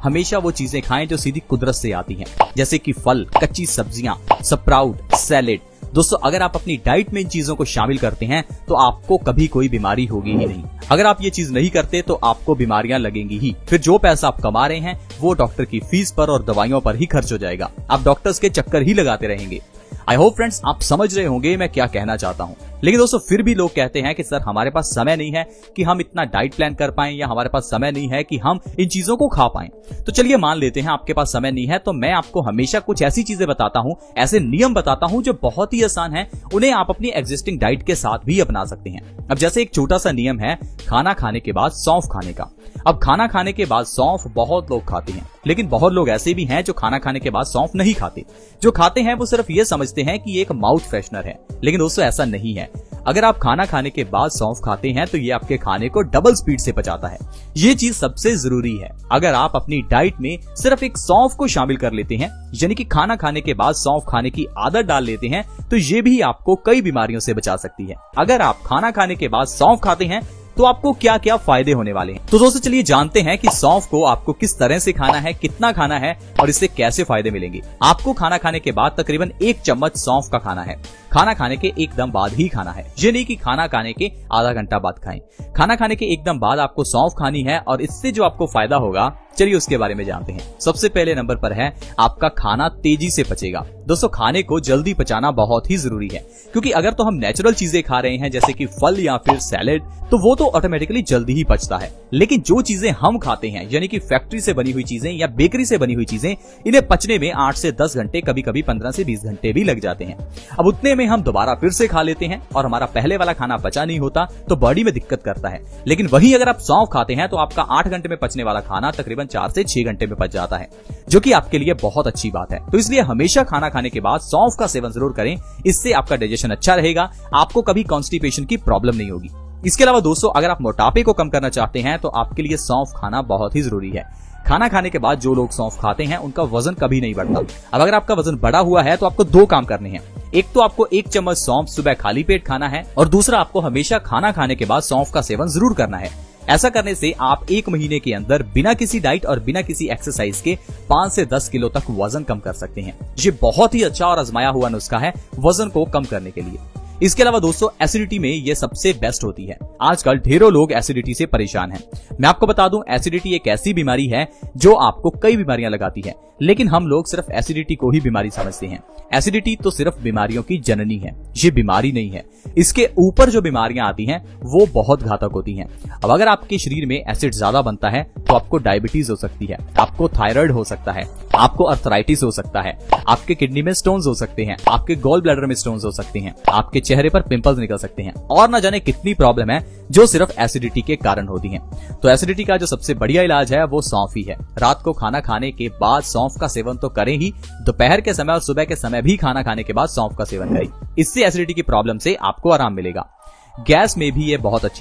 हमेशा वो चीजें खाएं जो सीधी कुदरत से आती हैं, जैसे कि फल, कच्ची सब्जियां, स्प्राउट, सैलेड। दोस्तों, अगर आप अपनी डाइट में इन चीजों को शामिल करते हैं तो आपको कभी कोई बीमारी होगी ही नहीं। अगर आप ये चीज नहीं करते तो आपको बीमारियां लगेंगी ही। फिर जो पैसा आप कमा रहे हैं वो डॉक्टर की फीस पर और दवाइयों पर ही खर्च हो जाएगा। आप डॉक्टर्स के चक्कर ही लगाते रहेंगे। आई होप फ्रेंड्स आप समझ रहे होंगे मैं क्या कहना चाहता हूँ। लेकिन दोस्तों, फिर भी लोग कहते हैं कि सर हमारे पास समय नहीं है कि हम इतना डाइट प्लान कर पाएं, या हमारे पास समय नहीं है कि हम इन चीजों को खा पाएं। तो चलिए मान लेते हैं आपके पास समय नहीं है, तो मैं आपको हमेशा कुछ ऐसी चीजें बताता हूं, ऐसे नियम बताता हूं जो बहुत ही आसान है। उन्हें आप अपनी एग्जिस्टिंग डाइट के साथ भी अपना सकते हैं। अब जैसे एक छोटा सा नियम है खाना खाने के बाद सौंफ खाने का। अब खाना खाने के बाद सौंफ बहुत लोग खाते हैं, लेकिन बहुत लोग ऐसे भी हैं जो खाना खाने के बाद सौंफ नहीं खाते। जो खाते हैं वो सिर्फ ये समझते हैं कि ये एक माउथ फ्रेशनर है, लेकिन दोस्तों ऐसा नहीं है। अगर आप खाना खाने के बाद सौंफ खाते हैं तो ये आपके खाने को डबल स्पीड से पचाता है। ये चीज सबसे जरूरी है। अगर आप अपनी डाइट में सिर्फ एक सौंफ को शामिल कर लेते हैं, यानी कि खाना खाने के बाद सौंफ खाने की आदत डाल लेते हैं, तो ये भी आपको कई बीमारियों से बचा सकती है। अगर आप खाना खाने के बाद सौंफ खाते हैं तो आपको क्या क्या फायदे होने वाले हैं। तो दोस्तों चलिए जानते हैं कि सौंफ को आपको किस तरह से खाना है, कितना खाना है और इससे कैसे फायदे मिलेंगे। आपको खाना खाने के बाद तकरीबन 1 चम्मच सौंफ का खाना है। खाना खाने के एकदम बाद ही खाना है, ये नहीं कि खाना खाने के आधा घंटा बाद खाएं। खाना खाने के एकदम बाद आपको सौंफ खानी है और इससे जो आपको फायदा होगा चलिए उसके बारे में जानते हैं। सबसे पहले नंबर पर है आपका खाना तेजी से पचेगा। दोस्तों, खाने को जल्दी पचाना बहुत ही जरूरी है, क्योंकि अगर तो हम नेचुरल चीजें खा रहे हैं जैसे कि फल या फिर सैलेड, तो वो तो ऑटोमेटिकली जल्दी ही पचता है। लेकिन जो चीजें हम खाते हैं यानी कि फैक्ट्री से बनी हुई चीजें या बेकरी से बनी हुई चीजें, इन्हें पचने में 8 से 10 घंटे, कभी कभी 15 से 20 घंटे भी लग जाते हैं। अब उतने में हम दोबारा फिर से खा लेते हैं और हमारा पहले वाला खाना पचा नहीं होता, तो बॉडी में दिक्कत करता है। लेकिन वहीं अगर आप सौंफ खाते हैं तो आपका 8 घंटे में पचने वाला खाना तकरीबन 4 से 6 घंटे में पच जाता है, जो कि आपके लिए बहुत अच्छी बात है। तो इसलिए हमेशा खाना खाने के बाद सौंफ का सेवन जरूर करें। इससे आपका डाइजेशन अच्छा रहेगा, आपको कभी कॉन्स्टिपेशन की प्रॉब्लम नहीं होगी। इसके अलावा दोस्तों, अगर आप मोटापे को कम करना चाहते हैं तो आपके लिए सौंफ खाना बहुत ही जरूरी है। खाना खाने के बाद जो लोग सौंफ खाते हैं उनका वजन कभी नहीं बढ़ता। अब अगर आपका वजन बढ़ा हुआ है तो आपको 2 काम करने हैं। एक तो आपको 1 चम्मच सौंफ सुबह खाली पेट खाना है, और दूसरा आपको हमेशा खाना खाने के बाद सौंफ का सेवन जरूर करना है। ऐसा करने से आप 1 महीने के अंदर बिना किसी डाइट और बिना किसी एक्सरसाइज के 5 से 10 किलो तक वजन कम कर सकते हैं। ये बहुत ही अच्छा और आजमाया हुआ नुस्खा है वजन को कम करने के लिए। इसके अलावा दोस्तों, एसिडिटी में ये सबसे बेस्ट होती है। आजकल ढेरों लोग एसिडिटी से परेशान हैं। मैं आपको बता दूं, एसिडिटी एक ऐसी बीमारी है जो आपको कई बीमारियां लगाती है, लेकिन हम लोग सिर्फ एसिडिटी को ही बीमारी समझते हैं। एसिडिटी तो सिर्फ बीमारियों की जननी है, ये बीमारी नहीं है। इसके ऊपर जो बीमारियां आती हैं वो बहुत घातक होती हैं। अब अगर आपके शरीर में एसिड ज्यादा बनता है तो आपको डायबिटीज हो सकती है, आपको थायराइड हो सकता है, आपको अर्थराइटिस हो सकता है, आपके किडनी में स्टोन्स हो सकते हैं, आपके गॉल ब्लैडर में स्टोन्स हो सकते हैं, आपके चेहरे पर पिंपल्स निकल सकते हैं, और न जाने कितनी प्रॉब्लम है जो सिर्फ एसिडिटी के कारण होती हैं। तो एसिडिटी का जो सबसे बढ़िया इलाज है वो सौंफ ही है। रात को खाना खाने के बाद सौंफ का सेवन तो करें ही, दोपहर के समय और सुबह के समय भी खाना खाने के बाद सौंफ का सेवन करें। इससे एसिडिटी की प्रॉब्लम से आपको आराम मिलेगा। गैस में भी ये बहुत अच्छी